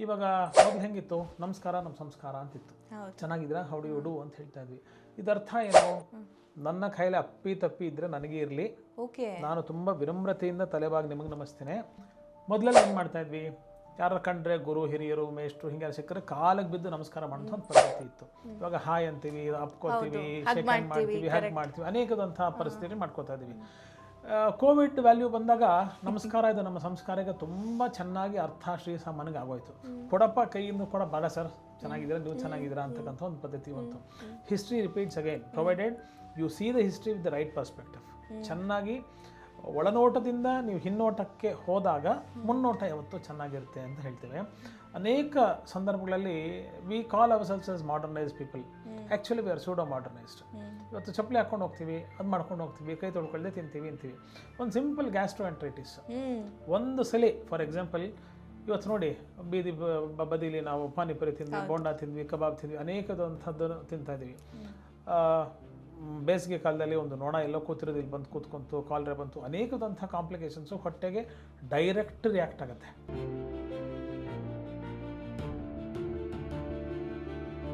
ಇವಾಗ ಮೊದಲು ಹೆಂಗಿತ್ತು, ನಮಸ್ಕಾರ ನಮ್ಮ ಸಂಸ್ಕಾರ ಅಂತಿತ್ತು. ಚೆನ್ನಾಗಿದ್ದೀರಾ, ಹೌಡಿ ಉಡು ಅಂತ ಹೇಳ್ತಾ ಇದ್ವಿ. ಇದರ್ಥ ಏನು, ನನ್ನ ಕೈಲಿ ಅಪ್ಪಿ ತಪ್ಪಿ ಇದ್ರೆ ನನಗೆ ಇರಲಿ, ನಾನು ತುಂಬ ವಿನಮ್ರತೆಯಿಂದ ತಲೆಬಾಗಿ ನಿಮಗೆ ನಮಸ್ತೇನೆ. ಮೊದಲೆಲ್ಲ ಏನು ಮಾಡ್ತಾ ಇದ್ವಿ, ಯಾರ ಕಂಡ್ರೆ ಗುರು ಹಿರಿಯರು ಮೇಷ್ಟ್ರು ಹಿಂಗೆ ಸಿಕ್ಕರೆ ಕಾಲಿಗೆ ಬಿದ್ದು ನಮಸ್ಕಾರ ಮಾಡೋಂಥ ಒಂದು ಪದ್ಧತಿ ಇತ್ತು. ಇವಾಗ ಹಾಯ್ ಅಂತೀವಿ, ಅಪ್ಕೋತೀವಿ, ಶೇಕ್ ಹ್ಯಾಂಡ್ ಮಾಡ್ತೀವಿ, ಹ್ಯಾಗ್ ಮಾಡ್ತೀವಿ, ಅನೇಕದಂಥ ಪರಿಸ್ಥಿತಿ ಮಾಡ್ಕೋತಾ ಇದ್ದೀವಿ. ಕೋವಿಡ್ ವ್ಯಾಲ್ಯೂ ಬಂದಾಗ ನಮಸ್ಕಾರ ಇದು ನಮ್ಮ ಸಂಸ್ಕಾರಕ್ಕೆ ತುಂಬ ಚೆನ್ನಾಗಿ ಅರ್ಥ ಶ್ರೀ ಸಾಮಾನ್ಯಗೆ ಆಗೋಯ್ತು. ಕೊಡಪ್ಪ ಕೈಯಿಂದ ಕೊಡ, ಬೇಡ ಸರ್ ಚೆನ್ನಾಗಿದ್ದೀರಾ, ನೀವು ಚೆನ್ನಾಗಿದ್ದೀರಾ ಅಂತಕ್ಕಂಥ ಒಂದು ಪದ್ಧತಿ ಬಂತು. History repeats again provided U C the history with the right perspective. ಚೆನ್ನಾಗಿ ಒಳನೋಟದಿಂದ ನೀವು ಹಿನ್ನೋಟಕ್ಕೆ ಹೋದಾಗ ಮುನ್ನೋಟ ಯಾವತ್ತೂ ಚೆನ್ನಾಗಿರುತ್ತೆ ಅಂತ ಹೇಳ್ತೇವೆ. ಅನೇಕ ಸಂದರ್ಭಗಳಲ್ಲಿ we call ourselves as modernised people, actually we are pseudo modernised. ಇವತ್ತು ಚಪ್ಪಲಿ ಹಾಕೊಂಡು ಹೋಗ್ತೀವಿ, ಅದು ಮಾಡ್ಕೊಂಡು ಹೋಗ್ತೀವಿ, ಕೈ ತೊಳ್ಕೊಳ್ಳದೆ ತಿಂತೀವಿ ಅಂತೀವಿ. ಒಂದು ಸಿಂಪಲ್ ಗ್ಯಾಸ್ಟ್ರೋಎಂಟ್ರೈಟಿಸ್ ಒಂದು ಸಲ, ಫಾರ್ ಎಕ್ಸಾಂಪಲ್ ಇವತ್ತು ನೋಡಿ ಬೀದಿ ಬದಿಲಿ ನಾವು ಪಾನಿಪುರಿ ತಿಂದ್ವಿ, ಬೋಂಡಾ ತಿಂದ್ವಿ, ಕಬಾಬ್ ತಿಂದ್ವಿ, ಅನೇಕದಂಥದ್ದನ್ನು ತಿಂತಾ ಇದ್ದೀವಿ. ಬೇಸಿಗೆ ಕಾಲದಲ್ಲಿ ಒಂದು ನೊಣ ಎಲ್ಲೋ ಕೂತಿರೋದು ಇಲ್ಲಿ ಬಂದು ಕೂತ್ಕೊಂತು, ಕಾಲರೆ ಬಂತು, ಅನೇಕದಂಥ ಕಾಂಪ್ಲಿಕೇಶನ್ಸು ಹೊಟ್ಟೆಗೆ ಡೈರೆಕ್ಟ್ ರಿಯಾಕ್ಟ್ ಆಗುತ್ತೆ.